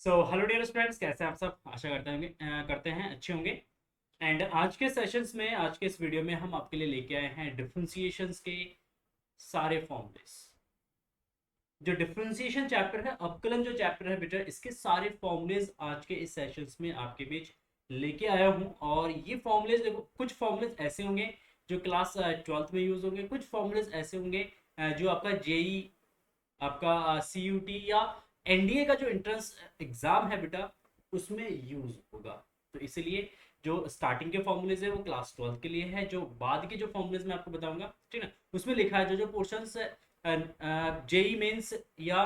Hello dear students, कैसे हैं आप सब। आशा करते हैं अच्छे होंगे। एंड आज के सेशंस में, आज के इस वीडियो में हम आपके लिए लेके आए हैं डिफरेंशिएशंस के सारे फॉर्मूलेस। जो डिफरेंशिएशन चैप्टर है, अवकलन जो चैप्टर है बेटा, इसके सारे फॉर्मूलेस आज के इस सेशंस में आपके बीच लेके आया हूँ। और ये फॉर्मूलेस देखो, कुछ फॉर्मूलेस ऐसे होंगे जो क्लास 12th में यूज होंगे, कुछ फॉर्मूलेस ऐसे होंगे जो आपका जेई, आपका सीयूटी या एनडीए का जो एंट्रेंस एग्जाम है बेटा, उसमें यूज होगा। तो इसीलिए जो स्टार्टिंग के फॉर्मूलेज है वो क्लास 12 के लिए है। जो बाद के जो फॉर्मूलेज मैं आपको बताऊंगा, ठीक है, उसमें लिखा है जो जो पोर्शंस जेई मेंस या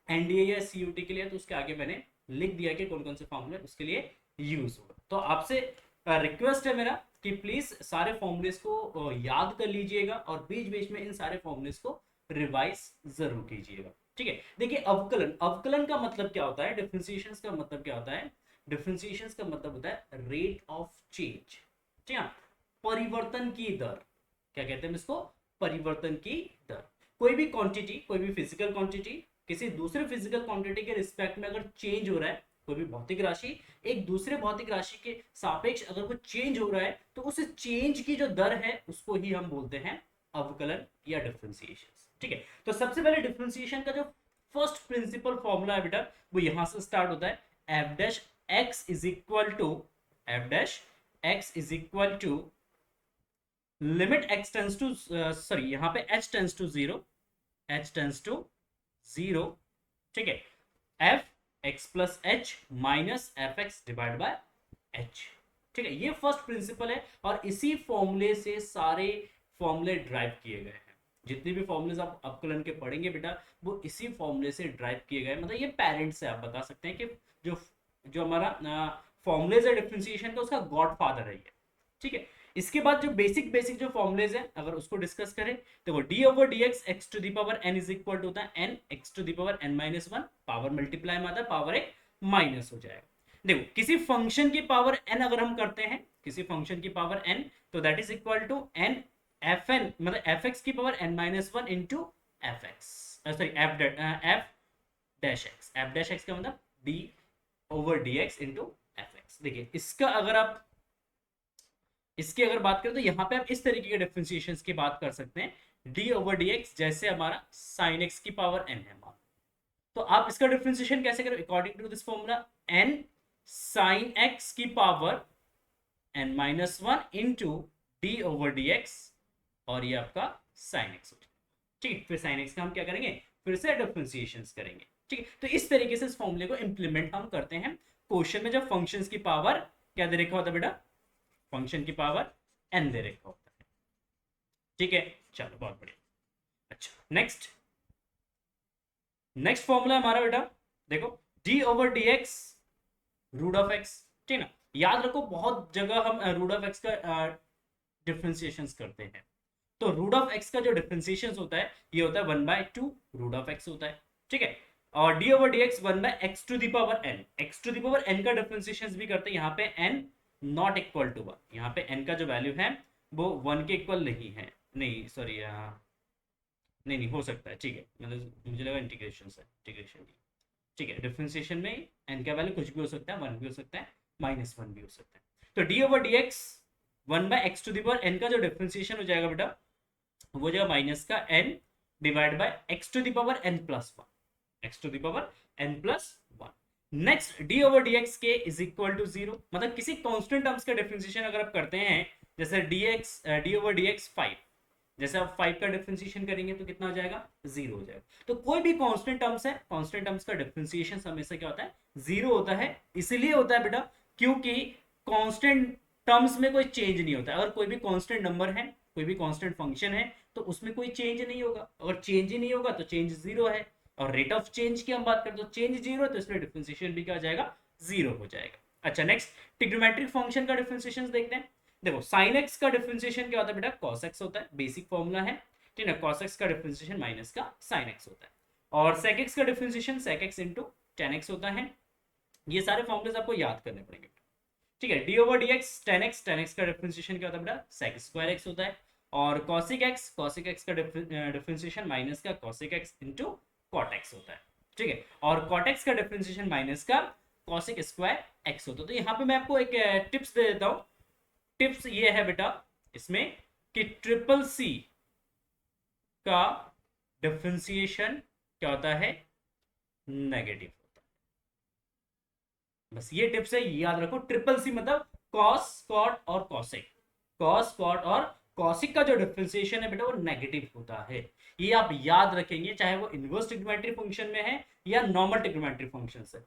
एनडीए या सीयूटी के लिए, तो उसके आगे मैंने लिख दिया कि कौन कौन से फॉर्मूले उसके लिए यूज होगा। तो आपसे रिक्वेस्ट है मेरा कि प्लीज सारे फॉर्मूलेस को याद कर लीजिएगा और बीच बीच में इन सारे फॉर्मूलेस को रिवाइज जरूर कीजिएगा। ठीक है, देखिए अवकलन, अवकलन का मतलब क्या होता है, डिफरेंशिएशन का मतलब क्या होता है। डिफरेंशिएशन का मतलब होता है रेट ऑफ चेंज, ठीक है, परिवर्तन की दर। क्या कहते हैं इसको, परिवर्तन की दर। कोई भी क्वांटिटी, कोई भी फिजिकल क्वांटिटी किसी दूसरे फिजिकल क्वांटिटी के रिस्पेक्ट में अगर चेंज हो रहा है, कोई भी भौतिक राशि एक दूसरे भौतिक राशि के सापेक्ष अगर वो चेंज हो रहा है, तो उस चेंज की जो दर है उसको ही हम बोलते हैं अवकलन या डिफरेंशिएशन। ठीक है, तो सबसे पहले डिफरेंशिएशन का जो फर्स्ट प्रिंसिपल फॉर्मूला है बेटा, वो यहां से स्टार्ट होता है। F dash x is equal to, f dash x is equal to limit x tends to, sorry यहाँ पे h tends to zero, h tends to zero, ठीक है, f x plus h minus f x divide by h. ठीक है, ये first principle है और इसी फॉर्मूले से सारे फॉर्मूले ड्राइव किए गए हैं। जितने भी फॉर्मूलेज आप अवकलन के पढ़ेंगे बेटा, वो इसी फॉर्मूले से ड्राइव किए गए। मतलब ये पेरेंट्स है, आप बता सकते हैं कि जो जो हमारा फॉर्मूलेज है डिफरेंशिएशन का, उसका गॉडफादर है ये। ठीक है, इसके बाद जो बेसिक बेसिक जो फॉर्मूलेज है अगर उसको डिस्कस करें, देखो d over d x x to the power n is equal to होता है n x to the power n minus one, power multiply में आता है, पावर एक माइनस हो जाएगा। देखो किसी फंक्शन की पावर एन अगर हम करते हैं, किसी फंक्शन की पावर एन, तो that is equal to n f n, मतलब एफ एक्स की power n minus one into f x, sorry f dash x, f dash x का मतलब d over d x into f x. देखिए इसका अगर आप, इसकी अगर बात करें तो यहाँ पे आप इस तरीके के डिफरेंशिएशंस की बात कर सकते हैं, डी ओवर डी एक्स जैसे हमारा साइन एक्स की पावर एन है मान। तो आप इसका डिफरेंशिएशन कैसे करें, according to this formula, n sine x की power n minus one into d over d x, और ये आपका साइन एक्स हो जाएगा। ठीक है, फिर साइन एक्स का हम क्या करेंगे, फिर से डिफरेंशिएशंस करेंगे। ठीक है, तो इस तरीके से इस फॉर्मूले को इंप्लीमेंट हम करते हैं क्वेश्चन में, जब फंक्शंस की पावर क्या दे रखा होता है बेटा, फंक्शन की पावर एन दे रखा होता है। ठीक है, चलो बहुत बढ़िया। अच्छा, नेक्स्ट नेक्स्ट फॉर्मूला हमारा बेटा, देखो d over d x root of x. ठीक है ना, याद रखो बहुत जगह हम रूट ऑफ एक्स का डिफरेंशिएशन करते हैं। तो रूट ऑफ एक्स का जो डिफरेंशिएशन होता है ये होता है one by two root of x होता है। ठीक है, और d over d x one by x to the power n, x to the power n का डिफरेंशिएशन भी करते हैं। यहाँ पे n not equal to one, यहाँ पे एन का जो वैल्यू है वो वन के इक्वल नहीं है, नहीं सॉरी, नहीं नहीं हो सकता है, ठीक है, मतलब मुझे लगा इंटीग्रेशन से, इंटीग्रेशन। ठीक है, डिफरेंशिएशन में एन का वैल्यू कुछ भी हो सकता है, वन भी हो सकता है, माइनस वन भी हो सकता है। तो d over d x one by x to the power n का जो डिफरेंशिएशन हो जाएगा बेटा, वो जो माइनस का n divide by x to the power n plus one, x to the power n plus one. Next d over d x k is equal to zero, मतलब किसी कांस्टेंट टर्म्स का differentiation अगर आप करते हैं, जैसे D over d x five, जैसे आप फाइव का डिफरेंशिएशन करेंगे तो कितना हो जाएगा, जीरो हो जाएगा। तो कोई भी कांस्टेंट टर्म्स है, कांस्टेंट टर्म्स का डिफरेंशिएशन हमेशा क्या होता है, जीरो होता है। इसलिए होता है बेटा क्योंकि कांस्टेंट टर्म्स में कोई चेंज नहीं होता। अगर कोई भी कांस्टेंट नंबर है, कोई भी कांस्टेंट फंक्शन है, तो उसमें कोई चेंज नहीं होगा। अगर चेंज ही नहीं होगा तो चेंज जीरो है। और रेट ऑफ चेंज की हम बात करें तो चेंज जीरो, तो इसलिए डिफरेंशिएशन भी क्या हो जाएगा, जीरो हो जाएगा। अच्छा, नेक्स्ट ट्रिग्नोमेट्रिक फंक्शन का डिफरेंशिएशन देखते हैं। देखो साइन एक्स का डिफरेंशिएशन क्या होता है बेटा, कॉस एक्स होता है, बेसिक फॉर्मूला है। ठीक है, कॉस एक्स का डिफरेंशिएशन माइनस का साइन एक्स होता है, और सेक एक्स का differentiation sec x into tan x होता है। ये सारे फॉर्मूलेस आपको याद करने पड़ेंगे। ठीक है, d over d x ten x का डिफरेंशिएशन क्या होता है बेटा, सेक स्क्वायर एक्स होता है, और कॉसिक एक्स का डिफरेंशिएशन माइनस का cosec x into cot x होता है। ठीक है, और कॉट एक्स का डिफरेंशिएशन माइनस का कॉसिक स्क्वायर एक्स होता है। तो यहाँ पे मैं आपको एक टिप्स दे देता हूँ। टिप्स ये है बेटा इसमें कि ट्रिपल सी का डिफरेंशिएशन क्या होता है, नेगेटिव होता है। बस ये टिप्स है, याद रखो। ट्रिपल सी मतलब कॉस कॉट और कॉसिक, कॉस कॉट और कॉसिक का जो डिफरेंशिएशन है बेटा वो नेगेटिव होता है। ये आप याद रखेंगे, चाहे वो इनवर्स ट्रिग्नोमेट्री फंक्शन में है या नॉर्मल ट्रिग्नोमेट्री फंक्शन है,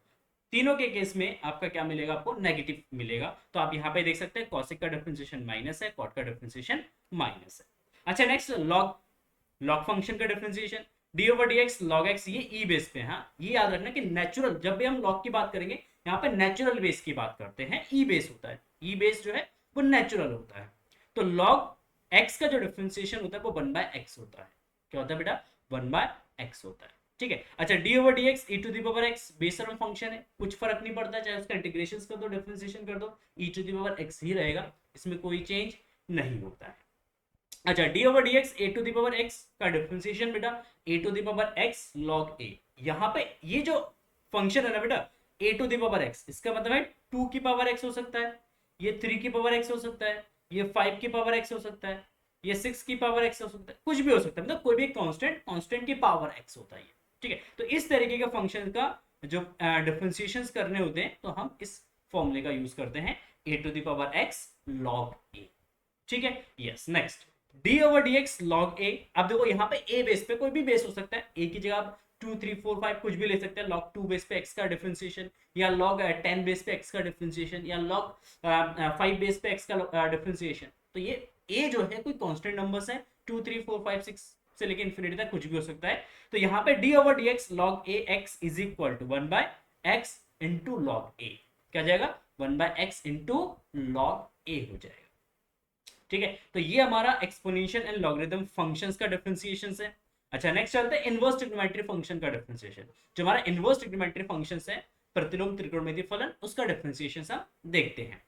तीनों के केस में आपका क्या मिलेगा, आपको नेगेटिव मिलेगा। तो आप यहाँ पे देख सकते हैं कॉसिक का डिफरेंशिएशन माइनस है, कॉट का डिफरेंशिएशन माइनस है। अच्छा नेक्स्ट लॉग, लॉग फंक्शन का differentiation D over d x log x, ये ई बेस पे। हाँ ये याद रखना कि नेचुरल, जब भी हम लॉग की बात करेंगे यहाँ पे नेचुरल बेस की बात करते हैं, ई बेस होता है, ई बेस जो है वो नेचुरल होता है। तो लॉग एक्स का जो डिफरेंशिएशन होता है वो 1/x होता है। क्या होता है बेटा, 1/x होता है। ठीक है। अच्छा d over d x e to the power x बेसरल फंक्शन है, कुछ फर्क नहीं पड़ता, चाहे उसका इंटीग्रेशन कर दो डिफरेंशिएशन कर दो, e to the power x ही रहेगा, इसमें कोई चेंज नहीं होता है। अच्छा d over d x a to the power x का डिफरेंशिएशन बेटा a to the power x log a. यहाँ पे ये जो फंक्शन है ना बेटा a to the power x, इसका मतलब है 2 की पावर एक्स हो सकता है, ये 3 की पावर एक्स हो सकता है, ये 5 की पावर एक्स हो सकता है, ये 6 की पावर एक्स हो सकता है, कुछ भी हो सकता है, मतलब कोई भी कांस्टेंट, कांस्टेंट की पावर एक्स होता है। ठीक है। तो इस तरीके का फंक्शन का जो डिफरेंशिएशंस करने होते हैं तो हम इस फॉर्मूले का यूज करते हैं, a to the power x log a. ठीक है। Yes next d over d x log a. अब देखो यहाँ पे ए बेस पे कोई भी बेस हो सकता है, ए की जगह आप 2 3 4 5 कुछ भी ले सकते हैं, लॉग 2 बेस पे एक्स का डिफरेंशिएशन, या लॉग 10 बेस पे एक्स का डिफरेंशिएशन, या लॉग 5 बेस पे एक्स का डिफरेंशिएशन। तो ये ए जो है कोई कांस्टेंट नंबर्स है, 2 3 4 5 6 से लेके इन्फिनिटी तक कुछ भी हो सकता है। तो यहाँ पे d over d x log a x is equal to 1/x into log a, क्या जाएगा 1/x इंटू लॉग ए हो जाएगा। ठीक है। तो ये हमारा एक्सपोनेंशियल एंड लॉगरिथम फंक्शंस का डिफरेंशिएशन है। अच्छा नेक्स्ट चलते हैं इनवर्स ट्रिग्नोमेट्री फंक्शन का डिफरेंशिएशन। जो हमारा इनवर्स ट्रिग्नोमेट्री फंक्शंस है, प्रतिलोम त्रिकोणमितीय फलन, उसका डिफरेंशिएशन हम देखते हैं।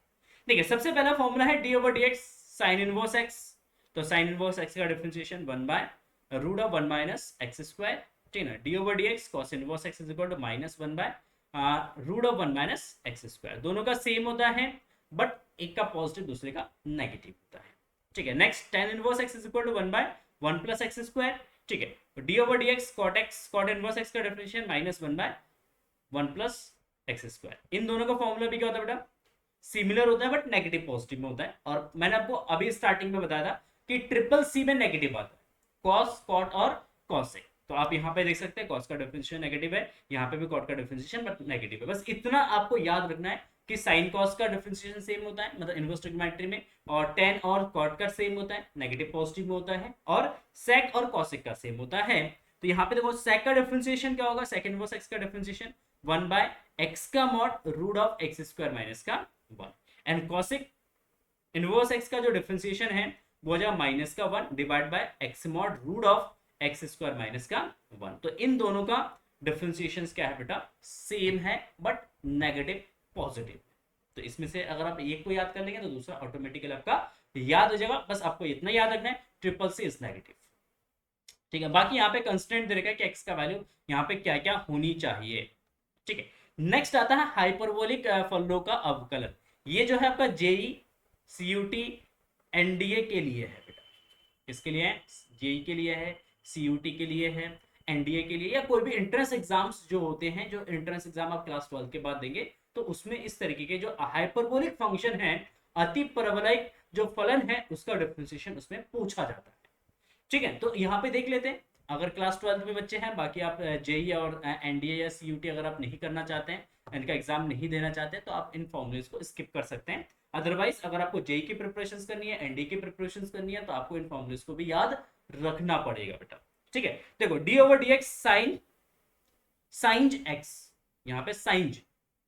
देखिए सबसे पहला फॉर्मूला है d over d x sine inverse x. तो साइन इनवर्स एक्स का डिफरेंशिएशन 1/√1 माइनस एक्स स्क्वायर। ठीक है ना। D over d x cos inverse x is equal to -1/√1 minus x square. दोनों का सेम होता है बट एक का पॉजिटिव दूसरे का नेगेटिव होता है। ठीक है। Next tan inverse x is equal to 1/1 plus x square. ठीक है। तो d over d x cot inverse x का डिफरेंशिएशन -1/1 प्लस एक्स स्क्वायर। इन दोनों का फॉर्मूला भी क्या होता है बेटा, सिमिलर होता है बट नेगेटिव पॉजिटिव में होता है। और मैंने आपको अभी स्टार्टिंग में बताया था कि ट्रिपल सी में नेगेटिव आता है, कॉस कॉट और कॉसेक। तो आप यहाँ पे देख सकते हैं कॉस का डिफरेंशिएशन नेगेटिव है, यहाँ पे भी कॉट का डिफरेंशिएशन बट नेगेटिव है। बस इतना आपको याद रखना है कि साइन कॉस का डिफरेंशिएशन सेम होता है, मतलब इनवर्स ट्रिग्नोमेट्री में, और tan और cot का सेम होता है, नेगेटिव पॉजिटिव में होता है, और sec और cosec का सेम होता है। तो यहाँ पे देखो sec का डिफरेंशिएशन क्या होगा, sec इनवर्स x का डिफरेंशिएशन 1/x का mod root of x square minus का 1, एंड cosec इनवर्स x का जो डिफरेंशिएशन है वो हो जाएगा माइनस का 1 divide by x mod root of x square minus का 1। तो इन दोनों का डिफरेंशिएशन क्या है बेटा, सेम है बट नेगेटिव पॉजिटिव। तो इसमें से अगर आप एक को याद कर लेंगे तो दूसरा ऑटोमेटिकली आपका याद हो जाएगा। बस आपको इतना याद रखना है, ट्रिपल सी इज नेगेटिव। ठीक है। बाकी यहाँ पे कंस्टेंट दे रखा है कि एक्स का वैल्यू यहाँ पे क्या क्या होनी चाहिए। ठीक है। नेक्स्ट आता है हाइपरबोलिक फलनों का अवकलन। ये जो है आपका जेई सीयूटी एनडीए के लिए है बेटा। किसके लिए है, जेई के लिए है, सीयूटी के लिए है, एनडीए के लिए, या कोई भी एंट्रेंस एग्जाम्स जो होते हैं, जो एंट्रेंस एग्जाम आप क्लास 12 के बाद देंगे, तो उसमें इस तरीके के जो हाइपरबोलिक फंक्शन है, अति परवलयिक जो फलन है, उसका डिफरेंशिएशन उसमें पूछा जाता है। ठीक है। तो यहाँ पे देख लेते हैं, अगर क्लास 12 में बच्चे हैं, बाकी आप जेई और एनडीए या सीयूटी अगर आप नहीं करना चाहते हैं, इनका एग्जाम नहीं देना चाहते हैं, तो आप इन फॉर्मूलेस को स्किप कर सकते हैं। अदरवाइज अगर आपको जेई की प्रिपरेशन करनी है, एनडीए की प्रिपरेशन करनी है, तो आपको इन फॉर्मूलेस को भी याद रखना पड़ेगा बेटा। ठीक है। देखो d over d x sine x, यहाँ पे साइन,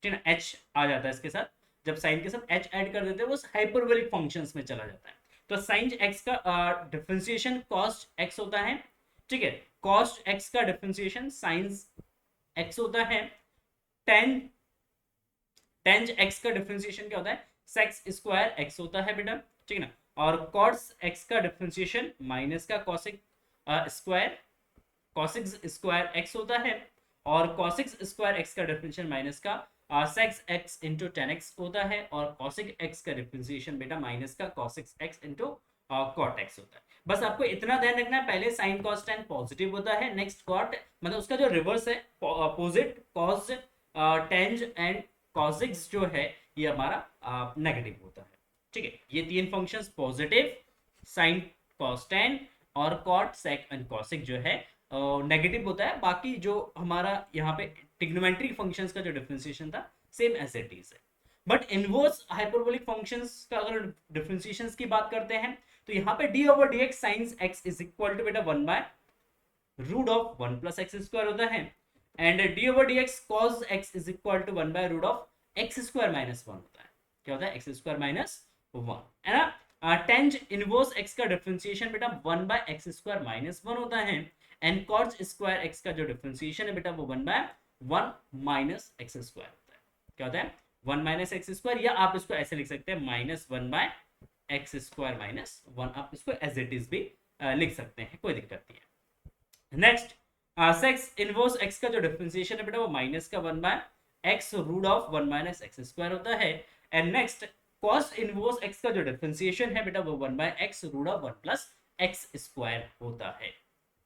ठीक है, एच आ जाता है इसके साथ, जब साइन के साथ एच ऐड कर देते हैं वो हाइपरबोलिक फंक्शंस में चला जाता है। तो साइन एक्स का डिफरेंशिएशन कॉस्ट एक्स होता है। ठीक है। कॉस्ट एक्स का डिफरेंशिएशन साइन एक्स होता है। टेन एक्स का डिफरेंशिएशन क्या होता है, सेक्स स्क्वायर एक्स होता है बेटा। ठीक है ना। और कॉस एक्स का डिफरेंशिएशन माइनस का कॉसिक स्क्वायर एक्स होता है। और cos स्क्वायर एक्स का डिफरेंशियल माइनस का sec x into tan x होता है, और cosec x का डिफरेंशिएशन बेटा माइनस का cosec x into cot x होता है। बस आपको इतना ध्यान रखना है, पहले sin cos tan पॉजिटिव होता है, नेक्स्ट cot मतलब उसका जो रिवर्स है opposite cos tan and cosec जो है ये हमारा नेगेटिव होता है। ठीक है, ये तीन functions positive, sin cos tan और cot sec एंड cosec जो है नेगेटिव होता है। बाकी जो हमारा यहाँ पे ट्रिग्नोमेट्रिक फंक्शंस का जो डिफरेंशिएशन था सेम एज इट इज है। बट इनवर्स हाइपरबोलिक फंक्शंस का अगर डिफरेंशिएशंस की बात करते हैं तो यहाँ पे d over dx sinh x is equal to बेटा 1 by root of 1 plus x square होता है, and d over dx cos x is equal to 1 by root of x square minus 1 होता है। क्या होता है? एक्स स्क्वायर माइनस 1 है ना। टेंज इनवर्स x का डिफरेंशिएशन बेटा 1 बाय एक्स स्क्वायर माइनस 1 होता है, एंड कॉट स्क्वायर x का जो डिफरेंशिएशन है बेटा वो 1 बाय 1 माइनस एक्स स्क्वायर होता है। क्या होता है? 1 माइनस एक्स स्क्वायर, या आप इसको ऐसे लिख सकते हैं minus 1 by x square minus 1, आप इसको एज इट इज भी लिख सकते हैं, कोई दिक्कत नहीं है। नेक्स्ट सेक्स इनवर्स x का जो डिफरेंशिएशन है बेटा वो माइनस का 1 by x root of 1 minus x square होता है, and next cos inverse x का जो डिफरेंशिएशन है बेटा वो 1 by x root of 1 plus x square होता है।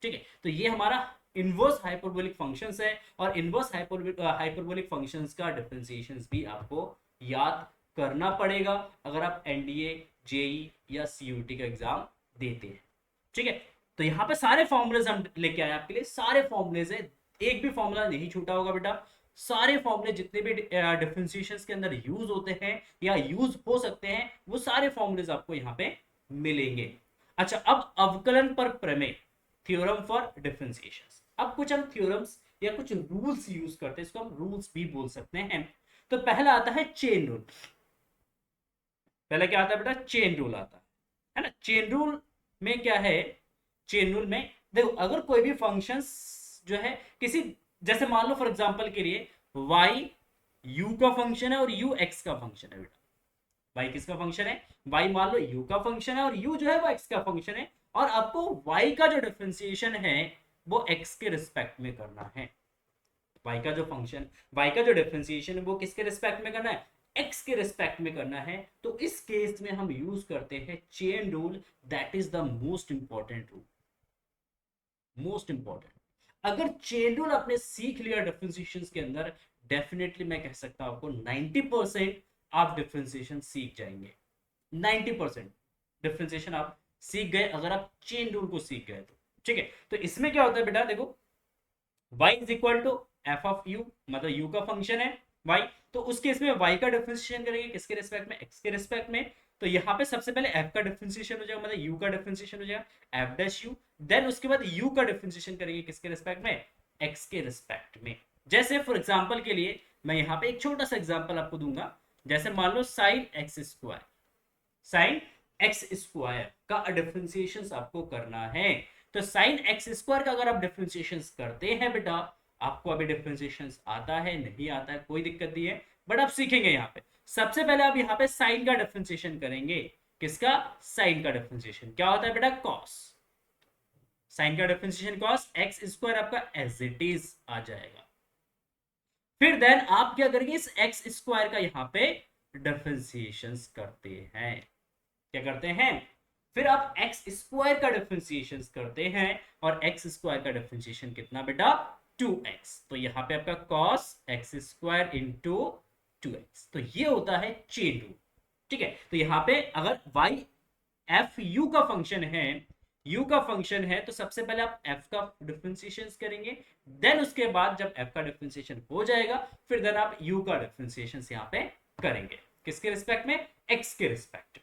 ठीक है, तो ये हमारा इनवर्स हाइपरबोलिक फंक्शंस है, और इनवर्स हाइपरबोलिक फंक्शंस का डिफरेंशिएशंस भी आपको याद करना पड़ेगा अगर आप एनडीए, जेई या सीयूटी का एग्जाम देते हैं। ठीक है, तो यहाँ पे सारे फॉर्मूलेज हम लेके आए आपके लिए, सारे फॉर्मूलेज है, एक भी फॉर्मूला नहीं छूटा होगा बेटा। सारे फॉर्मूले जितने भी डिफरेंशिएशंस के अंदर यूज होते हैं या यूज हो सकते हैं वो सारे फॉर्मूलेज आपको यहाँ पे मिलेंगे। अच्छा, अब अवकलन पर प्रमेय, थ्योरम फॉर डिफरेंशिएशंस। अब कुछ हम थ्योरम्स या कुछ रूल्स यूज करते हैं, इसको हम रूल्स भी बोल सकते हैं। तो पहला आता है चेन रूल। पहले क्या आता है बेटा? चेन रूल आता है ना। चेन रूल में क्या है? चेन रूल में देखो, अगर कोई भी फंक्शंस जो है किसी, जैसे मान लो फॉर एग्जांपल के लिए y u का फंक्शन है और u x का फंक्शन है बेटा। y किसका फंक्शन है? y मान लो u का फंक्शन है और u जो है वो x का फंक्शन है, और आपको y का जो डिफरेंशिएशन है वो x के रिस्पेक्ट में करना है। y का जो फंक्शन, y का जो डिफरेंशिएशन है वो किसके रिस्पेक्ट में करना है? x के रिस्पेक्ट में करना है। तो इस केस में हम यूज करते हैं chain rule, that is the most important rule, most important. अगर चेन रूल आपने सीख लिया डिफरेंशिएशंस के अंदर, डेफिनेटली मैं कह सकता हूं आपको 90% आप डिफरेंशिएशन सीख जाएंगे। 90% डिफरेंशिएशन आप सीख गए अगर आप चेन रूल को सीख गए तो। ठीक है, तो इसमें क्या होता है बेटा, देखो y is equal to f of u, मतलब u का फंक्शन है y, तो उस केस में y का डिफरेंशिएशन करेंगे किसके रिस्पेक्ट में? x के रिस्पेक्ट में। तो यहाँ पे सबसे पहले f का डिफरेंशिएशन हो जाएगा, मतलब u का डिफरेंशिएशन हो जाएगा f डैश u, देन उसके बाद u का डिफरेंशिएशन करेंगे किसके रिस्पेक्ट में? x के रिस्पेक्ट में। जैसे फॉर एग्जांपल के लिए मैं यहाँ पे एक छोटा सा एग्जांपल आपको दूंगा, जैसे मान लो sine x square, sine x square का डिफरेंशिएशन आपको करना है। तो साइन एक्स स्क्वायर का अगर आप डिफरेंशिएशन करते हैं बेटा, आपको अभी डिफरेंशिएशन आता है नहीं आता है कोई दिक्कत नहीं है, बट आप सीखेंगे। यहाँ पे सबसे पहले आप यहाँ पे साइन का डिफरेंशिएशन करेंगे। किसका? साइन का डिफरेंशिएशन क्या होता है बेटा? कॉस। साइन का डिफरेंशिएशन कॉस एक्स स्क्वायर आपका एज इट इज आ जाएगा। फिर देन आप क्या करेंगे? इस एक्स स्क्वायर का यहाँ पे डिफरेंशिएशन करते हैं। क्या करते हैं? फिर आप एक्स स्क्वायर का डिफरेंशिएशन करते हैं, और एक्स स्क्वायर का डिफरेंशिएशन कितना बेटा? 2x। तो यहाँ पे आपका cos x square into 2x, तो ये होता है चेन रूल। ठीक है, तो यहाँ पे अगर y f u का फंक्शन है, u का फंक्शन है, तो सबसे पहले आप f का डिफरेंशिएशन करेंगे, देन उसके बाद जब f का डिफरेंशिएशन हो जाएगा फिर देन आप u का डिफरेंशिएशन यहाँ पे करेंगे किसके रिस्पेक्ट में? x के रिस्पेक्ट।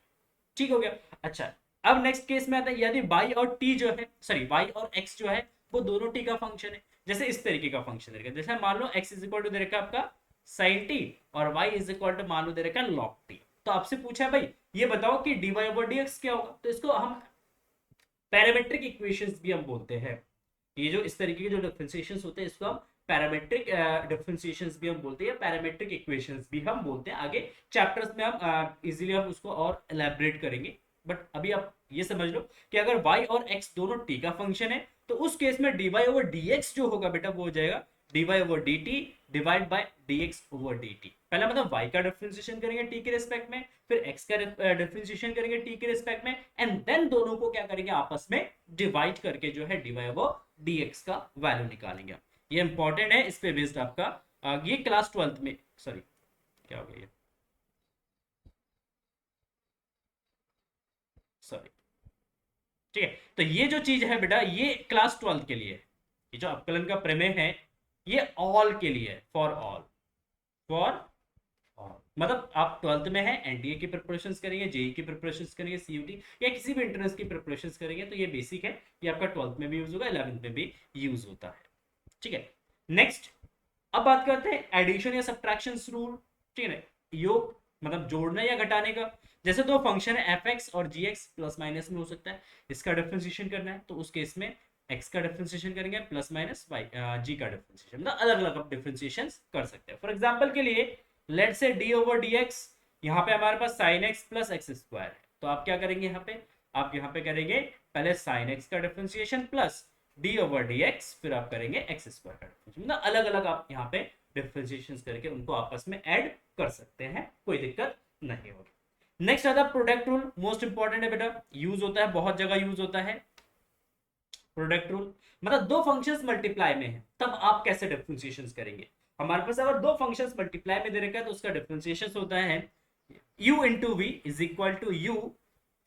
ठीक हो गया। अच्छा, अब नेक्स्ट केस में आता है यदि y और t जो है, सॉरी y और x जो है वो दोनों t का फंक्शन है। जैसे इस तरीके का फंक्शन रहेगा, जैसे मान लो x इज इक्वल टू दे रखा आपका sin t और y इज इक्वल टू मान लो दे रखा log t। तो आपसे पूछा है भाई ये बताओ कि dy ओवर dx क्या होगा, तो इसको हम पैरामेट्रिक इक्वेशंस भी हम बोलते हैं। ये जो इस तरीके के जो डिफरेंशिएशंस होते हैं इसको हम पैरामेट्रिक डिफरेंशिएशंस भी हम बोलते हैं, पैरामेट्रिक इक्वेशंस भी हम बोलते हैं। आगे चैप्टर्स में हम इजीली हम उसको और एलैबोरेट करेंगे, बट अभी आप ये समझ लो कि अगर y और x दोनों t का फंक्शन है तो उस केस में dy ओवर dx जो होगा बेटा वो हो जाएगा dy over dt divide by dx over dt। पहला मतलब y का डिफरेंशिएशन करेंगे t के रिस्पेक्ट में, फिर x का डिफरेंशिएशन करेंगे t के रिस्पेक्ट में, एंड देन दोनों को क्या करेंगे आपस में डिवाइड करके जो है dy ओवर dx का वैल्यू निकालेंगे। ये इंपॉर्टेंट है, इस पे बेस्ड आपका ये क्लास 12th में, सॉरी क्या हो गया, सॉरी, ठीक है। तो ये जो चीज है बेटा ये क्लास 12th के लिए है। ये जो अवकलन का प्रमेय है ये ऑल के लिए है, फॉर ऑल, फॉर ऑल। मतलब आप 12th में है, एनडीए की प्रिपरेशंस करेंगे, जेई की प्रिपरेशंस करेंगे, सीयूटी या किसी भी एंट्रेंस की प्रिपरेशंस करेंगे तो ये बेसिक है, ये आपका 12th में भी यूज होगा, 11th में भी यूज होता है, ठीक है। नेक्स्ट अब बात करते हैं एडिशन या सब्ट्रैक्शन रूल, ठीक है। योग मतलब जोड़ने या घटाने का। जैसे दो फंक्शन है एफ एक्स और जी एक्स, प्लस माइनस में हो सकता है, इसका डिफरेंशिएशन करना है तो उस केस में एक्स का डिफरेंशिएशन करेंगे, प्लस माइनस वाई जी का डिफरेंशिएशन, मतलब अलग अलग डिफरेंशिएशन कर सकते हैं। फॉर एग्जांपल के लिए let's say D over d x, यहाँ पे हमारे पास sine x plus x square है, तो आप क्या करेंगे यहाँ पे, आप यहाँ पे करेंगे पहले साइन एक्स का differentiation plus D over d x, फिर आप करेंगे एक्स स्क्वायर का डिफरेंशिएशन, मतलब अलग अलग आप यहाँ पे डिफरेंशिएशन करके उनको आपस में ऐड कर सकते हैं, कोई दिक्कत नहीं होगी। नेक्स्ट आता है प्रोडक्ट रूल, मोस्ट इंपॉर्टेंट है बेटा, यूज होता है, बहुत जगह यूज होता है प्रोडक्ट रूल। मतलब दो फंक्शंस मल्टीप्लाई में है तब आप कैसे डिफरेंशिएशन करेंगे। हमारे पास अगर दो फंक्शंस मल्टीप्लाई में दे रखा है तो उसका डिफरेंशिएशन होता है u into v is equal to u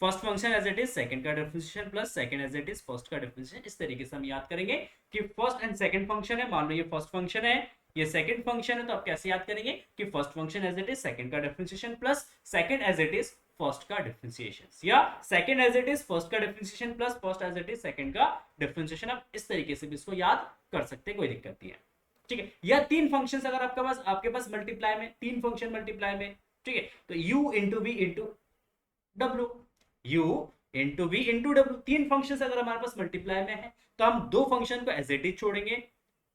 first function as it is second का differentiation plus second as it is first का डिफरेंशिएशन। इस तरीके से हम याद करेंगे कि फर्स्ट एंड सेकंड फंक्शन है, मान लो ये फर्स्ट फंक्शन है, ये सेकंड फंक्शन है, तो आप कैसे याद करेंगे कि first function as it is second का differentiation plus second as it is first का डिफरेंशिएशन, या second as it is first का differentiation plus first as it is second का डिफरेंशिएशन। आप इस तरीके से भी इसको याद कर सकते हैं, कोई दिक्कत नहीं है, ठीक है। या तीन फंक्शंस अगर आपके पास मल्टीप्लाई में, तीन फंक्शन मल्टीप्लाई में, ठीक है, तो u into v into W, u into v into W, तीन फंक्शंस अगर हमारे पास मल्टीप्लाई में है तो हम दो फंक्शन को एज इट इज छोड़ेंगे,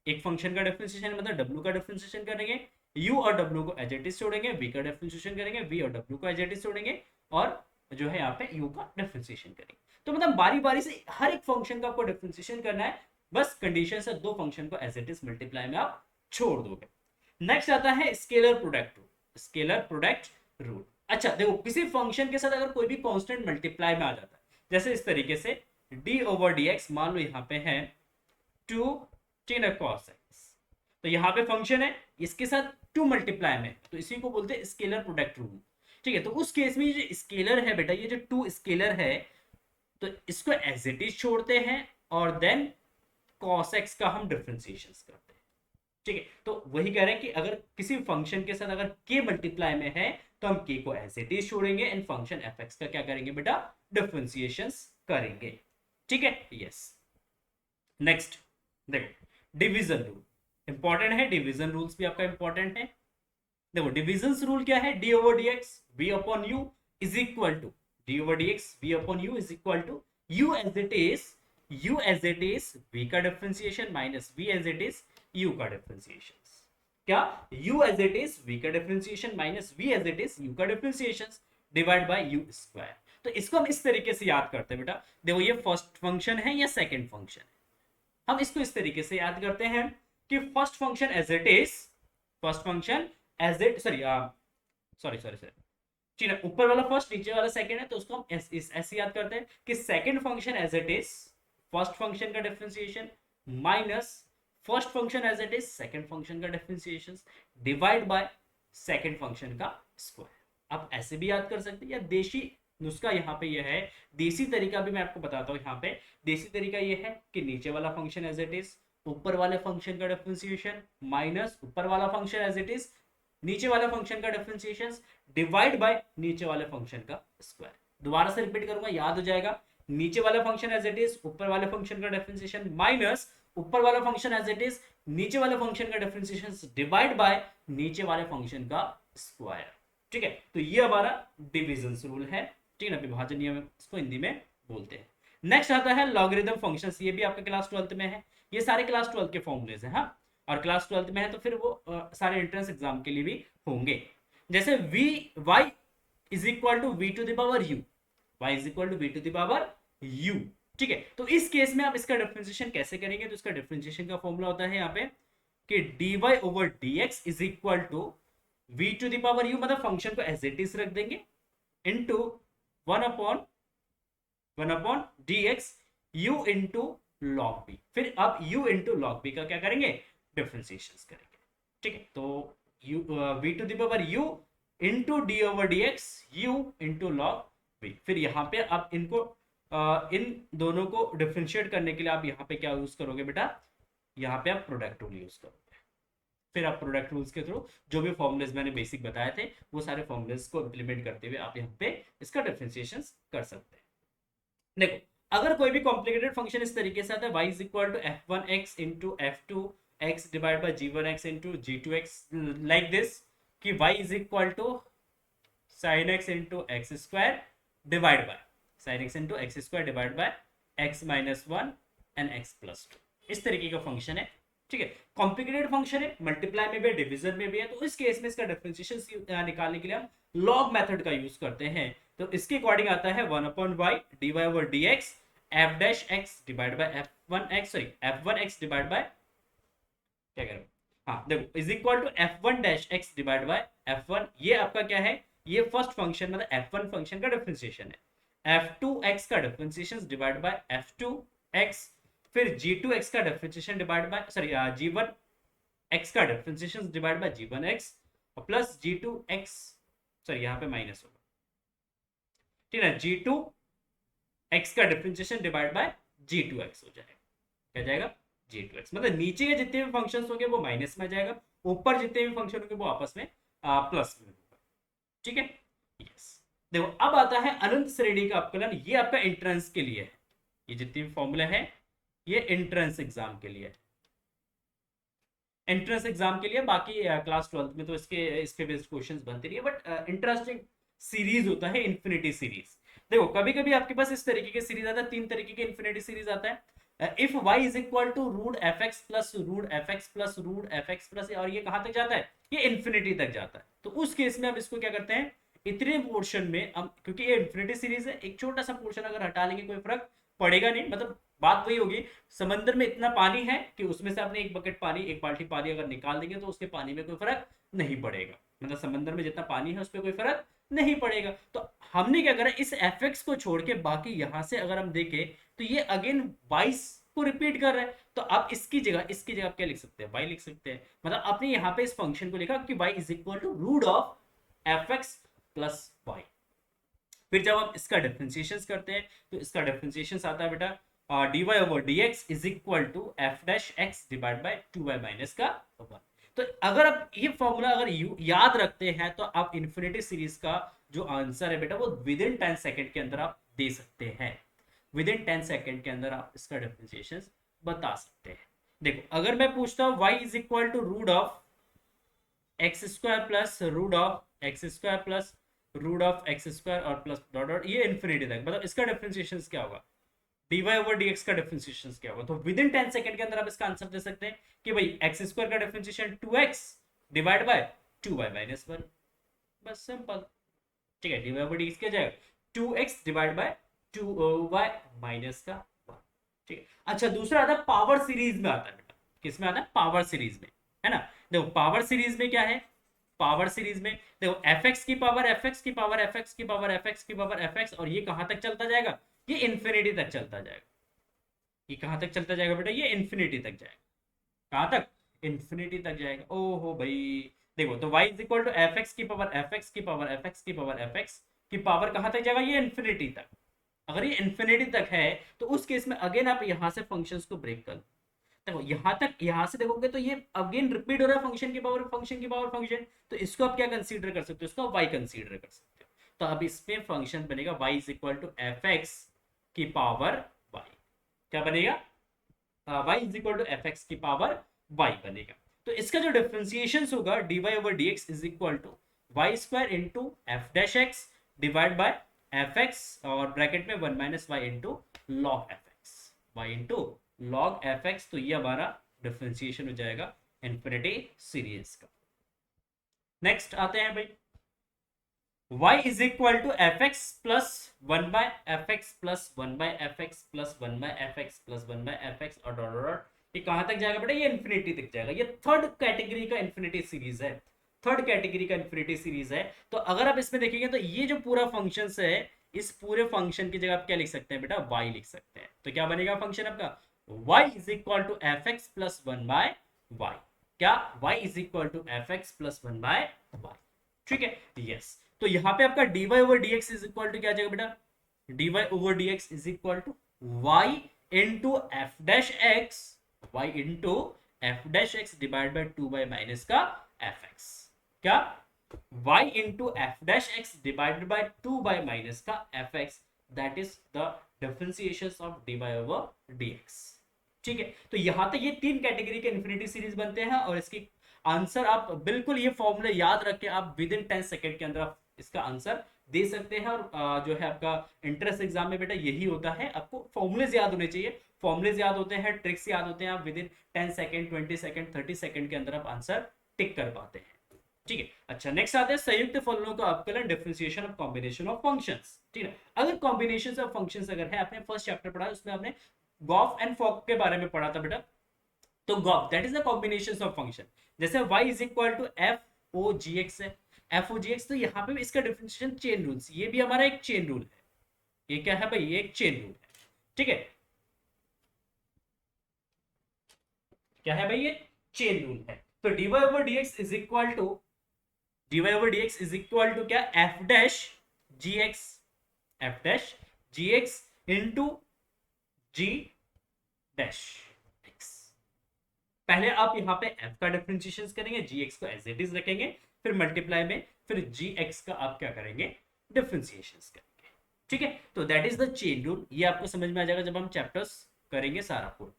एक फंक्शन का डिफरेंशिएशन मतलब w का डिफरेंशिएशन करेंगे, u और w को एज इट इज छोड़ेंगे, v का डिफरेंशिएशन करेंगे, v और w को एज इट इज छोड़ेंगे, और जो है यहाँ पे u का डिफरेंशिएशन करेंगे। तो मतलब बारी बारी से हर एक फंक्शन का आपको डिफरेंशिएशन करना है, बस कंडीशन से दो फंक्शन को एज इट इज मल्टीप्लाई में आप छोड़ दोगे। नेक्स्ट आता है scalar product rule, scalar product rule. अच्छा देखो, किसी फंक्शन के साथ अगर कोई भी कांस्टेंट मल्टीप्लाई में आ जाता है, जैसे इस तरीके से d ओवर dx, मान लो यहाँ पे है 2 tan cos x, तो यहाँ पे फंक्शन है, इसके साथ 2 मल्टीप्लाई में, तो इसी को बोलते हैं स्केलर प्रोडक्ट रूल, ठीक है। तो उस केस में ये जो स्केलर है बेटा, ये जो 2 स्केलर है, तो इसको एज इट इज छोड़ते हैं और देन cos x का हम डिफरेंशिएशन करते हैं, ठीक है। तो वही कह रहे हैं कि अगर किसी फंक्शन के साथ अगर k मल्टीप्लाई में है तो हम k को एज इट इज छोड़ेंगे एंड फंक्शन fx का क्या करेंगे बेटा, डिफरेंशिएशन करेंगे, ठीक है। यस, नेक्स्ट देखो डिवीजन रूल, इंपॉर्टेंट है, डिवीजन रूल्स भी आपका इंपॉर्टेंट है। देखो डिवीजन रूल क्या है, d over dx v upon u is equal to d over dx v upon u is equal to u as it is, u as it is v का differentiation minus v as it is u का differentiation, क्या u as it is v का differentiation minus v as it is u का differentiation divide by u square. तो इसको हम इस तरीके से याद करते हैं बेटा, देखो ये फर्स्ट फंक्शन है या सेकंड फंक्शन है, हम इसको इस तरीके से याद करते हैं कि first function as it is, first function as it, sorry ऊपर वाला फर्स्ट नीचे वाला सेकंड है, तो उसको हम ऐसे याद करते हैं कि second function as it is first function का differentiation minus first function as it is second function का differentiation divide by second function का स्क्वायर। आप ऐसे भी याद कर सकते हैं, या देशी नुस्खा यहाँ पे ये है, देसी तरीका भी मैं आपको बताता हूँ। यहाँ पे देसी तरीका ये है कि नीचे वाला फंक्शन एज इट इज ऊपर वाले फंक्शन का डिफरेंशिएशन माइनस ऊपर वाला फंक्शन एज इट इज नीचे वाले फंक्शन का डिफरेंशिएशन डिवाइड बाय नीचे वाले फंक्शन का स्क्वायर। दोबारा से रिपीट करूंगा, याद हो जाएगा, नीचे वाला फंक्शन एज इट इज ऊपर वाले फंक्शन का डिफरेंशिएशन माइनस ऊपर वाला फंक्शन एज इट इज नीचे वाले फंक्शन का डिफरेंशिएशन डिवाइड बाय नीचे वाले फंक्शन का स्क्वायर, ठीक है। तो ये हमारा डिवीजन रूल है, ठीक है ना, विभाजन नियम इसको हिंदी में बोलते हैं। नेक्स्ट आता है लॉगरिथम फंक्शंस, ये भी आपके क्लास 12th में है, ये सारे क्लास 12th के फॉर्मूलेज हैं, हाँ, और क्लास 12th में है तो फिर वो सारे एंट्रेंस एग्जाम के लिए भी होंगे। जैसे y is equal to v to the power u, y is equal to v to the power u, ठीक है। तो इस केस में आप इसका डिफरेंशिएशन कैसे करेंगे, तो इसका डिफरेंशिएशन का फॉर्मूला होता है यहाँ पे कि dy over dx is equal to v to the power u, मतलब फंक्शन को एज इट इज रख देंगे, into 1 upon dx u into log b। फिर अब u इंटू log b का क्या करेंगे, डिफरेंशिएशन करेंगे। ठीक है, तो u v to the power u into d over d x u into log v। फिर यहाँ पे आप इनको इन दोनों को डिफरेंशिएट करने के लिए आप यहाँ पे क्या यूज करोगे बेटा, यहाँ पे आप प्रोडक्ट रूल यूज करोगे। फिर आप प्रोडक्ट रूल्स के थ्रू जो भी फॉर्मुलेस मैंने बेसिक बताए थे वो सारे फॉर्मुलेस को इंप्लीमेंट करते हुए आप यहाँ पे इसका डिफरेंशिएशन कर सकते हैं। देखो, अगर कोई भी कॉम्प्लिकेटेड फंक्शन इस तरीके से आता है, y is equal to f1x into f2x divide by g1x into g2x, like this, कि y is equal to sin x into x square divide by sin x into x square divide by x minus one and x plus two, इस तरीके का function है। ठीक है, complicated function है, multiply में भी है, डिवीजन में भी है, तो इस केस में इसका डिफरेंशिएशन निकालने के लिए हम लॉग मेथड का यूज करते हैं। तो इसके अकॉर्डिंग आता है 1/y dy over dx f dash x divide by f1x, sorry f1x divide by क्या करें, हाँ देखो, is equal to f1 dash x divide by f1। ये आपका क्या है, ये फर्स्ट फंक्शन मतलब f1 फंक्शन का डिफरेंशिएशन है, f2x का डिफरेंशिएशन डिवाइड बाय f2x, फिर g2x का differentiation divide bye, sorry g1x का डिफरेंशिएशन डिवाइड बाय g1x और प्लस g2x, सॉरी यहाँ पे माइनस होगा, ठीक है, g2x का डिफरेंशिएशन डिवाइड बाय g2x हो जाएगा, क्या जाएगा, g2x। मतलब नीचे के जितने भी फंक्शंस होंगे वो माइनस में आ जाएगा, ऊपर जितने भी फंक्शन होंगे वो आपस में प्लस में होगा। ठीक है, यस। देखो, अब आता है अनंत श्रेणी का अपकलन, ये आपका एंट्रेंस के लिए है, ये जितने भी फॉर्मूला है ये एंट्रेंस एग्जाम के लिए, एंट्रेंस एग्जाम के लिए। बाकी क्लास 12th में तो इस पे बेस्ड क्वेश्चंस बनते नहीं है, बट इंटरेस्टिंग सीरीज होता है इन्फिनिटी सीरीज। देखो, कभी कभी आपके पास इस तरीके के सीरीज आता है, 3 तरीके के इन्फिनिटी सीरीज आता है। If y is equal to root f x plus root f x plus root f x plus, और ये कहां तक जाता है, ये इन्फिनिटी तक जाता है। तो उस केस में हम इसको क्या करते हैं, इतने पोर्शन में हम, क्योंकि ये इन्फिनिटी सीरीज है, एक छोटा सा पोर्शन अगर हटा लेंगे कोई फर्क पड़ेगा नहीं। मतलब बात वही होगी, समंदर में इतना पानी है कि उसमें से आपने एक बकेट पानी, एक बाल्टी पानी अगर निकाल देंगे तो उसके पानी में कोई फर्क नहीं पड़ेगा। मतलब समंदर में जितना पानी है उस पर कोई फर्क नहीं पड़ेगा। तो हमने क्या करा, इस एफ एक्स को छोड़ के बाकी यहां से अगर हम देखें तो ये अगेन 22 को रिपीट कर रहा है। तो आप इसकी जगह आप क्या लिख सकते हैं, y लिख सकते हैं। मतलब आपने यहाँ पे इस फंक्शन को लिखा कि y is equal to root of f x plus y. फिर जब आप इसका डिफरेंशिएशन करते हैं तो इसका डिफरेंशिएशन आता है बेटा dy over dx is equal to f dash x divide by 2y minus का 1। तो अगर आप ये फॉर्मूला अगर याद रखते हैं तो आप इन्फिनिटी सीरीज का जो आंसर है बेटा वो विद इन 10 सेकंड के अंदर आप दे सकते हैं। विद इन 10 सेकंड के अंदर आप इसका डिफरेंशिएशन बता सकते हैं। देखो, अगर मैं पूछता हूं y is equal to root of x square plus root of x square plus root of x square और प्लस डॉट डॉट, ये इन्फिनिटी तक, मतलब इसका डिफरेंशिएशन क्या होगा, dy ओवर dx का डिफरेंशिएशन क्या होगा। तो विद इन 10 सेकंड के अंदर आप इसका आंसर दे सकते हैं कि भाई एक्स स्क्वायर का differentiation 2x divide by 2y minus 1, बस सिंपल। ठीक है, dy ओवर dx क्या जाएगा, 2x divide by 2y minus का 1। ठीक है, अच्छा दूसरा आता है पावर सीरीज में आता है बेटा, किस में आता है, पावर सीरीज में, है ना। देखो पावर सीरीज में क्या है, पावर सीरीज में देखो fx की पावर fx की पावर fx की पावर fx की पावर fx, और ये कहां तक चलता जाएगा, ये इन्फिनिटी तक चलता जाएगा। ये कहां तक चलता जाएगा बेटा, ये इन्फिनिटी तक जाएगा। कहां तक, इन्फिनिटी तक जाएगा। ओहो भाई, देखो तो y is equal to fx की पावर fx की पावर fx की पावर fx की पावर कहां तक जाएगा, ये इन्फिनिटी तक। अगर ये इन्फिनिटी तक है तो उस केस में अगेन आप यहां से फंक्शंस को ब्रेक कर, देखो यहां तक, यहां से देखोगे तो ये अगेन रिपीट हो रहा है फंक्शन की पावर फंक्शन की पावर फंक्शन। तो इसको आप क्या कंसीडर कर सकते हो, इसको y कंसीडर कर सकते हो। तो अब इसमें फंक्शन बनेगा y is equal to f x की पावर y, क्या बनेगा, y is equal to f x की पावर y बनेगा। तो इसका जो डिफरेंशिएशन होगा dy over dx is equal to y square into f dash x divide by f x और ब्रैकेट में 1 minus y into log f x, y into log f x. तो ये हमारा डिफरेंशिएशन हो जाएगा इन्फिनिटी सीरीज का। Next आते हैं भाई, y is equal to f x plus 1 by f x plus 1 by f x plus 1 by f x plus 1 by f x और डॉट डॉट ये कहां तक जाएगा बेटा, ये इन्फिनिटी तक जाएगा। ये थर्ड कैटेगरी का इन्फिनिटी सीरीज है, थर्ड कैटेगरी का इन्फिनिटी सीरीज है। तो अगर आप इसमें देखेंगे तो ये जो पूरा फंक्शन है, इस पूरे फंक्शन की जगह आप क्या लिख सकते हैं बेटा, y लिख सकते हैं। तो क्या बनेगा फंक्शन आपका, y is equal to f x plus one by y. क्या, y is equal to f x plus one by y. ठीक है, यस। तो यहाँ पे आपका dy over dx is equal to क्या आ जाएगा बेटा, dy over dx is equal to y into f dash x, y into f dash x divide by 2 by minus का एफ एक्स। क्या, y into f dash x divided by 2 by minus का f x, that is the differentiation of dy over dx। ठीक है, तो यहां तक ये तीन कैटेगरी के इन्फिनिटी सीरीज बनते हैं, और इसकी आंसर आप बिल्कुल ये फॉर्मूले याद रख के आप विद इन 10 सेकेंड के अंदर आप इसका आंसर दे सकते हैं। और जो है आपका इंट्रेंस एग्जाम में बेटा यही होता है, आपको फॉर्मूलेज याद होने चाहिए, फॉर्मूलेज याद होते हैं, ट्रिक्स याद होते हैं, आप with in 10 second 20 second 30 second के अंदर आप आंसर टिक कर पाते हैं। ठीक है, अच्छा नेक्स्ट आते हैं संयुक्त फलनों का अवकलन, differentiation of combination of functions. ठीक है, अगर कॉम्बिनेशन ऑफ फंक्शंस अगर है, आपने फर्स्ट चैप्टर पढ़ा उसमें आपने गॉफ एंड फॉक के बारे में पढ़ा था बेटा। तो gof that is the combination of function, जैसे y is equal to f o g x है, एफ ओ जी एक्स, तो यहाँ पे भी इसका डिफरेंशिएशन चेन रूल्स, ये भी हमारा एक चेन रूल है। ये क्या है भाई, ये एक चेन रूल है। ठीक है, क्या है भाई, ये चेन रूल है। तो dy over dx is equal to, dy over dx is equal to क्या, f dash g x, f dash g x into g dash x. पहले आप यहाँ पे f का डिफरेंशिएशन करेंगे, gx को एज इट इज रखेंगे, फिर मल्टीप्लाई में फिर gx का आप क्या करेंगे, डिफरेंशिएशन करेंगे। ठीक है, तो that is the chain rule. ये आपको समझ में आ जाएगा जब हम चैप्टर्स करेंगे सारा पूरा।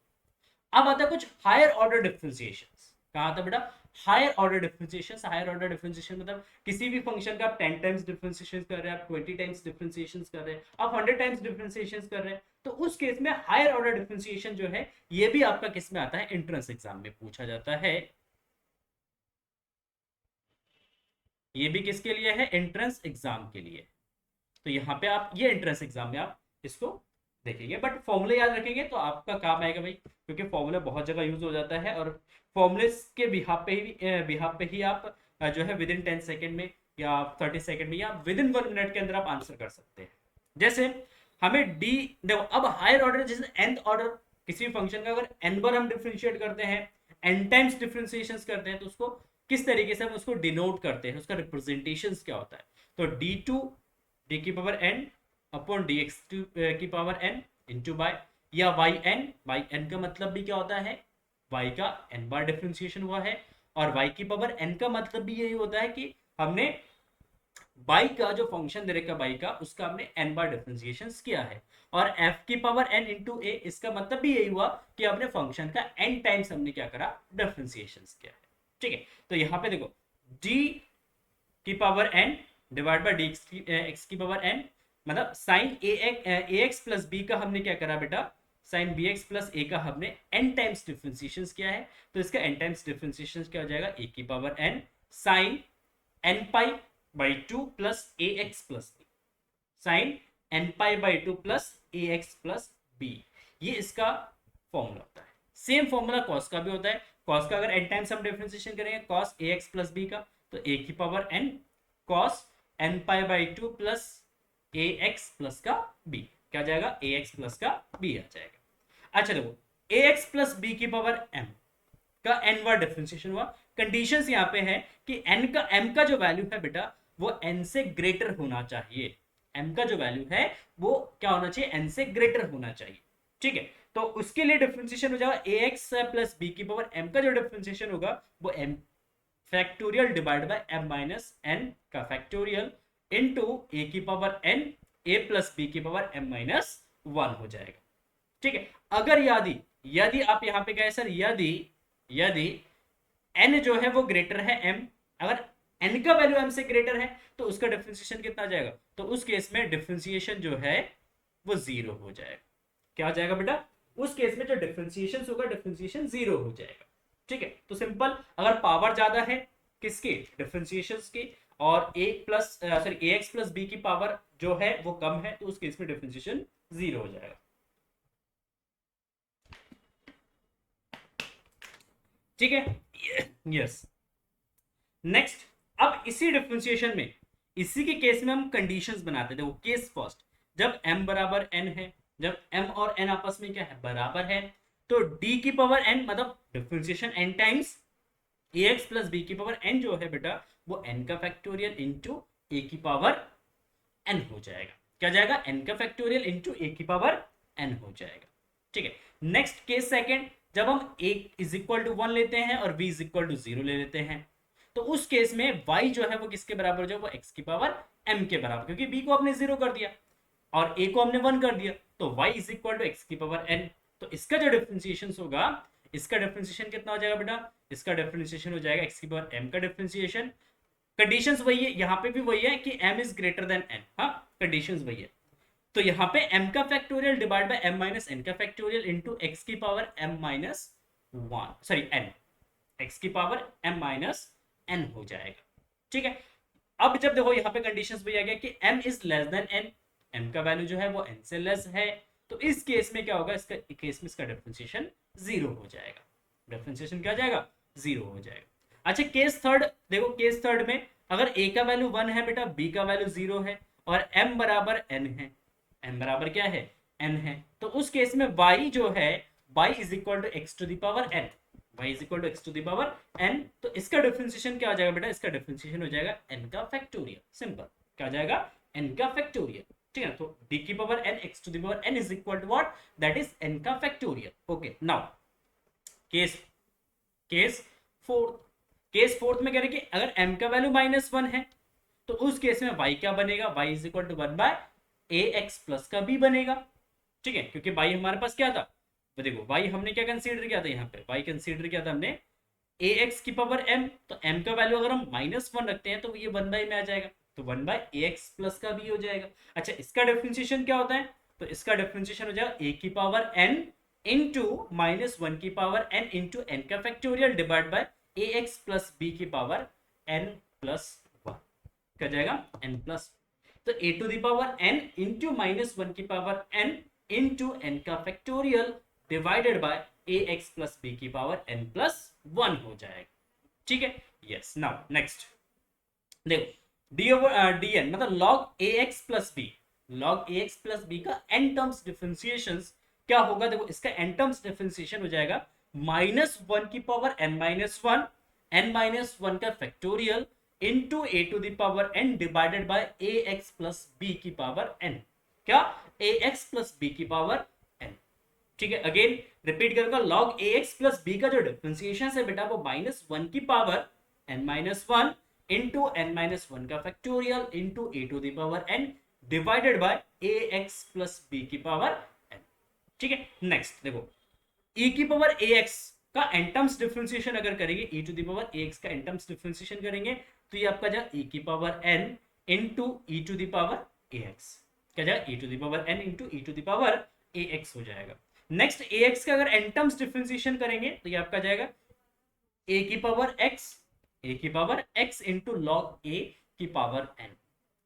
अब आता है कुछ हायर ऑर्डर डिफरेंशिएशंस। कहा था बेटा, higher order differentiations. Higher order differentiation मतलब किसी भी फंक्शन का आप 10 टाइम्स डिफरेंशिएशन कर रहे हैं, आप 20 टाइम्स डिफरेंशिएशन कर रहे हैं, आप 100 टाइम्स डिफरेंशिएशन कर रहे हैं, तो उस केस में हायर ऑर्डर डिफरेंशिएशन जो है, ये भी आपका किस में आता है, एंट्रेंस एग्जाम में पूछा जाता है। ये भी किसके लिए है, एंट्रेंस एग्जाम के लिए। तो यहाँ पे आप ये एंट्रेंस एग्जाम में आप इसको देखेंगे, बट फॉर्मूले याद रखेंगे तो आपका काम आएगा भाई, क्योंकि फॉर्मूला बहुत जगह यूज हो जाता है, और फॉर्मूले के बिहाफ पे ही आप जो है विद इन 10 सेकेंड में या 30 सेकेंड में या विद इन 1 मिनट के अंदर आप आंसर कर सकते हैं। जैसे हमें डी, देखो अब हायर ऑर्डर जैसे nth ऑर्डर किसी भी फंक्शन का अगर n बार हम डिफरेंशिएट करते हैं, n टाइम्स डिफरेंशिएशन करते हैं, तो उसको किस तरीके से हम उसको डिनोट करते हैं, उसका रिप्रेजेंटेशन क्या होता है। तो d2 d की पावर n अपॉन dx2 की पावर n इंटू बाय, या yn का मतलब भी क्या होता है, y का n बार डिफरेंशिएशन हुआ है, और y की पावर n का मतलब भी यही होता है कि हमने y का जो फंक्शन दे रखा y का, उसका हमने n बार डिफरेंशिएशन किया है, और f की पावर n इंटू a, इसका मतलब भी यही हुआ कि हमने फंक्शन का n टाइम्स हमने क्या करा, डिफरेंशिएशन किया है। ठीक है, तो यहाँ पे देखो d की power n divide by x की पावर n, मतलब साइन ax प्लस b का हमने क्या करा बेटा, साइन bx प्लस a का हमने n टाइम्स डिफरेंशिएशन किया है, तो इसका n टाइम्स डिफरेंशिएशन क्या हो जाएगा, a की power n sine n pi by 2 plus ax plus b, sine n pi by 2 plus ax plus b, ये इसका फॉर्मूला होता है। सेम फॉर्मूला कॉस का भी होता है, कॉस का अगर n टाइम्स हम डिफरेंशिएशन करेंगे कॉस ax प्लस b का, तो a की power n cos n pi by 2 plus ax plus का b, क्या जाएगा, ax प्लस का b आ जाएगा। अच्छा देखो ax प्लस b की पावर m का n बार डिफरेंशिएशन हुआ। कंडीशंस यहाँ पे है कि m का जो वैल्यू है बेटा, वो n से ग्रेटर होना चाहिए। m का जो वैल्यू है वो क्या होना चाहिए, n से ग्रेटर होना चाहिए। ठीक है, तो उसके लिए डिफरेंशिएशन हो जाएगा ax प्लस b की पावर m का जो डिफरेंशिएशन होगा वो m factorial divide bye m minus n का फैक्टोरियल इनटू a की power n a plus b की पावर m माइनस 1 हो जाएगा। ठीक है, अगर यदि आप यहां पे गए सर, यदि n जो है वो ग्रेटर है m, अगर n का वैल्यू m से ग्रेटर है तो उसका डिफरेंशिएशन कितना आ जाएगा, तो उस केस में डिफरेंशिएशन जो है वो 0 हो जाएगा। क्या हो जाएगा बेटा, उस केस में जो डिफरेंशिएशन होगा, डिफरेंशिएशन 0 हो जाएगा। ठीक है, तो सिंपल, अगर पावर ज्यादा है किसकी, डिफरेंशिएशंस की, और ax प्लस b की पावर जो है वो कम है, तो उस केस में डिफरेंशिएशन 0 हो जाएगा। ठीक है। यस। नेक्स्ट, अब इसी डिफरेंशिएशन में, इसी के केस में हम कंडीशंस बनाते थे। वो केस फर्स्ट, जब m बराबर n है, जब m और n आपस में क्या है, बराबर है, तो d की पावर n मतलब differentiation n times ax plus b की पावर n जो है बेटा, वो n का फैक्टोरियल इंटू a की पावर n हो जाएगा। क्या जाएगा, n का फैक्टोरियल इंटू a की पावर n हो जाएगा। ठीक है। नेक्स्ट केस सेकंड, जब हम a इज इक्वल टू 1 लेते हैं और b इज इक्वल टू 0 ले लेते हैं, तो उस केस में y जो है वो किसके बराबर हो जाए, वो x की पावर m के बराबर, क्योंकि b को आपने 0 कर दिया और a को हमने 1 कर दिया, तो y is equal to x की पावर n। तो इसका जो डिफरेंशिएशन होगा, इसका डिफरेंशिएशन कितना हो जाएगा बेटा, इसका डिफरेंशिएशन हो जाएगा x की पावर m का डिफरेंशिएशन। कंडीशंस वही है, यहां पे भी वही है कि m is greater than n। हाँ, कंडीशंस वही है। तो यहां पे m का factorial divide bye m minus n का फैक्टोरियल इनटू x की power m minus 1, sorry n, x की पावर m माइनस n हो जाएगा। ठीक है। अब जब देखो यहाँ पे कंडीशंस भी आ गया कि m is less than n, m का वैल्यू जो है वो n से लेस है, तो इस केस में क्या होगा, इसका केस में इसका डिफरेंशिएशन 0 हो जाएगा। डिफरेंशिएशन क्या जाएगा, 0 हो जाएगा। अच्छा, केस थर्ड देखो, केस थर्ड में अगर a का वैल्यू 1 है बेटा, b का वैल्यू 0 है और m बराबर n है, m बराबर क्या है, n है, तो उस केस में y जो है, y is equal to x to the power n, y is equal to x to the power n। तो इसका डिफरेंशिएशन क्या हो जाएगा बेटा, इसका डिफरेंशिएशन हो जाएगा n का फैक्टोरियल। सिंपल, क्या हो जाएगा, n का फैक्टोरियल। ठीक है, तो d की power n x to the power n is equal to what, that is n का factorial. Okay, now case case fourth, case fourth में कह रहे कि अगर m का वैल्यू -1 है, तो उस केस में y क्या बनेगा, y is equal to 1 by ax plus का b बनेगा। ठीक है, क्योंकि y हमारे पास क्या था, तो देखो y हमने क्या कंसीडर किया था, यहाँ पे y कंसीडर किया था हमने ax की पावर m, तो m का वैल्यू अगर हम -1 रखते हैं तो ये 1 बाई में आ जाएगा, तो 1 बाई ax प्लस का b हो जाएगा। अच्छा, इसका डिफरेंशिएशन क्या होता है, तो इसका डिफरेंशिएशन हो जाएगा a की पावर n इंटू -1 की पावर n इंटू n का factorial divide by ax plus b की पावर n प्लस 1, क्या जाएगा n प्लस, तो a to the power n into -1 की पावर n इंटू n का factorial divided by ax plus b की power n plus 1 हो जाएगा। ठीक है। यस, नाउ नेक्स्ट देखो, d ओवर dn मतलब log ax plus b, log ax plus b का n टर्म्स डिफरेंशिएशन क्या होगा, देखो इसका n टर्म्स डिफरेंशिएशन हो जाएगा -1 की power n minus 1, n minus 1 का factorial into a to the power n divided by ax plus b की पावर n, क्या, ax प्लस b की पावर n। ठीक है, अगेन रिपीट करूंगा, log ax प्लस b का जो डिफरेंशिएशन है बेटा, वो -1 की power n minus 1 into n minus 1 का factorial into a to the power n divided by ax plus b की पावर n। ठीक है, नेक्स्ट देखो, e की पावर ax का n टर्म्स डिफरेंशिएशन अगर करेंगे, e to the power ax का n टर्म्स डिफरेंशिएशन करेंगे, तो ये आपका जाएगा e की power n into e to the power ax, क्या जाएगा, e to the power n into e to the power ax हो जाएगा। नेक्स्ट ax का अगर n टर्म्स डिफरेंशिएशन करेंगे, तो ये आपका जाएगा a की power x into log a की पावर n,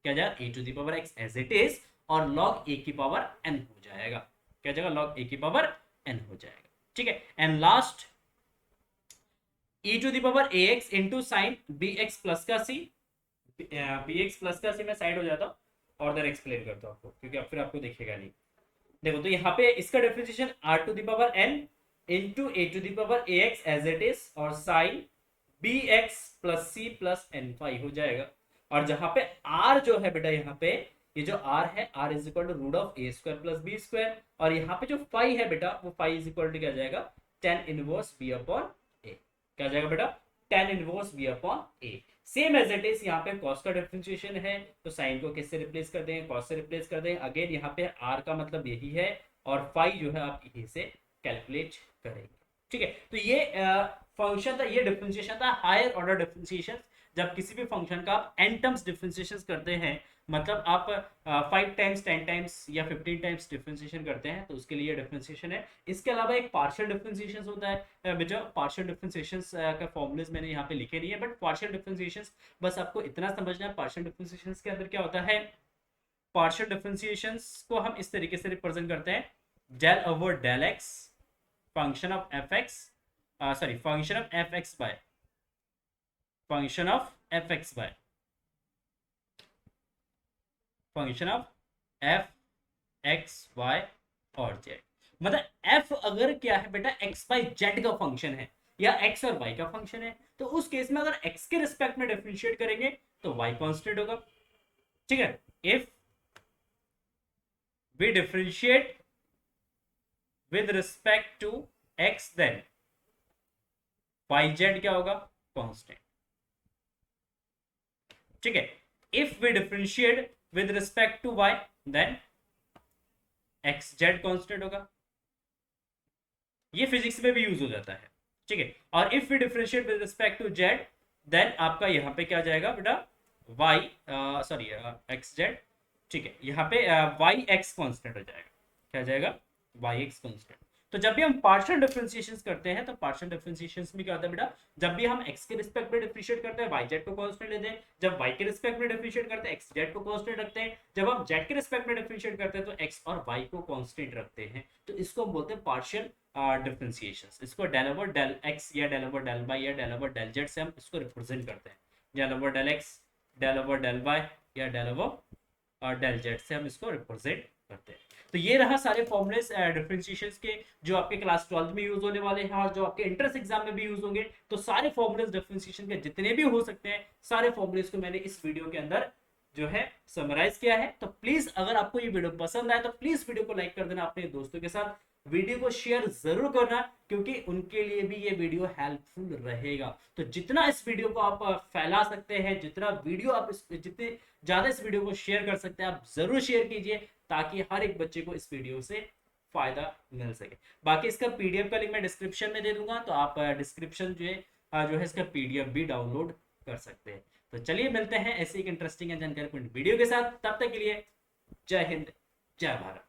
क्या जाएगा, a to the power x as it is और log a की पावर n हो जाएगा, क्या जाएगा, log a की पावर n हो जाएगा। ठीक है, and last e to the power ax into sine bx plus का c, bx प्लस का c मैं साइड हो जाता हूँ और देन एक्सप्लेन करता हूँ आपको, क्योंकि अब फिर आपको दिखेगा नहीं। देखो, तो यहाँ पे इसका differentiation r to the power n into a to the power ax as it is और sine bx plus c plus n हो जाएगा। और जहां पे r जो है बेटा, यहाँ पे ये जो r है, r is equal to root of a square plus b square, और यहाँ पे जो फाई है बेटा, वो फाई इज इक्वल टू क्या जाएगा, tan inverse b upon a, क्या जाएगा बेटा, tan inverse b upon a। Same as it is यहाँ पे cos का डिफरेंशिएशन है, तो साइन को किससे रिप्लेस कर देंगे, cos से रिप्लेस कर देंगे। अगेन यहाँ पे r का मतलब यही है और फाई जो है आप यही से कैलकुलेट करेंगे। ठीक है, तो ये फंक्शन था, ये डिफरेंशिएशन था हायर ऑर्डर डिफरेंशिएशन। जब किसी भी फंक्शन का आप n टर्म्स डिफरेंशिएशन करते हैं, मतलब आप 5 टाइम्स 10 टाइम्स या 15 टाइम्स डिफरेंशिएशन करते हैं, तो उसके लिए डिफरेंशिएशन है। इसके अलावा एक पार्शियल डिफरेंशिएशन होता है बेटा, पार्शियल डिफरेंशिएशन का फॉर्मूलाज मैंने यहाँ पे लिखे नहीं है, बट पार्शियल डिफरेंशिएशन बस आपको इतना समझना है। पार्शियल डिफरेंशिएशन के अंदर क्या होता है, पार्शियल डिफरेंशिएशन को हम इस तरीके से रिप्रेजेंट करते हैं, del over del x function of f x sorry function of f x by function of f x by function of f x y और जेड। मतलब एफ अगर क्या है बेटा एक्स बाई जेड का फंक्शन है या एक्स और वाई का फंक्शन है, तो उस केस में अगर एक्स के रिस्पेक्ट में डिफरेंशिएट करेंगे तो वाई कांस्टेंट होगा। ठीक है, if we differentiate with respect to x then y z क्या होगा, कांस्टेंट। ठीक है, if we differentiate with respect to y then x z constant होगा। ये फिजिक्स में भी यूज हो जाता है। ठीक है, और if we differentiate with respect to z then आपका यहाँ पे क्या जाएगा बेटा, वाई सॉरी एक्स जेड। ठीक है, यहाँ पे वाई एक्स कॉन्स्टेंट हो जाएगा। क्या जाएगा, वाई एक्स कॉन्स्टेंट। तो जब भी हम पार्शियल डिफरेंशिएशन करते हैं तो पार्शियल डिफरेंशिएशन में क्या होता है बेटा, जब भी हम एक्स के रिस्पेक्ट में डिफरेंशिएट करते हैं वाई जेड को कांस्टेंट लेते हैं, जब वाई के रिस्पेक्ट में डिफरेंशिएट करते हैं एक्स जेड को कांस्टेंट रखते हैं, जब हम जेड के रिस्पेक्ट में डिफरेंशिएट करते हैं तो एक्स और वाई को कांस्टेंट रखते हैं। तो इसको हम बोलते हैं पार्शियल डिफरेंशिएशन। इसको डेल ओवर डेल एक्स या डेल ओवर डेल वाई या डेल ओवर डेल जेड से हम इसको रिप्रेजेंट करते हैं। Del over del x, del over del y या डेल ओवर डेल जेड से हम इसको रिप्रेजेंट करते हैं। तो ये रहा सारे फॉर्मूलेस डिफरेंशिएशन के जो आपके क्लास 12 में यूज होने वाले हैं और जो आपके एंट्रेंस एग्जाम में भी यूज होंगे। तो सारे फॉर्मूलेस डिफरेंशिएशन के जितने भी हो सकते हैं सारे फॉर्मूलेस को मैंने इस वीडियो के अंदर जो है समराइज किया है। तो प्लीज अगर आपको ये वीडियो पसंद आए तो प्लीज वीडियो को लाइक कर देना अपने दोस्तों के साथ, वीडियो को शेयर जरूर करना क्योंकि उनके लिए भी ये वीडियो हेल्पफुल रहेगा। तो जितना इस वीडियो को आप फैला सकते हैं, जितना वीडियो आप जितने ज्यादा इस वीडियो को शेयर कर सकते हैं आप जरूर शेयर कीजिए ताकि हर एक बच्चे को इस वीडियो से फायदा मिल सके। बाकी इसका पीडीएफ का लिंक मैं डिस्क्रिप्शन में दे दूंगा, तो आप डिस्क्रिप्शन जो है इसका पीडीएफ भी डाउनलोड कर सकते हैं। तो चलिए मिलते हैं ऐसे एक इंटरेस्टिंग एंड जानकारीपूर्ण वीडियो के साथ, तब तक के लिए जय हिंद जय भारत।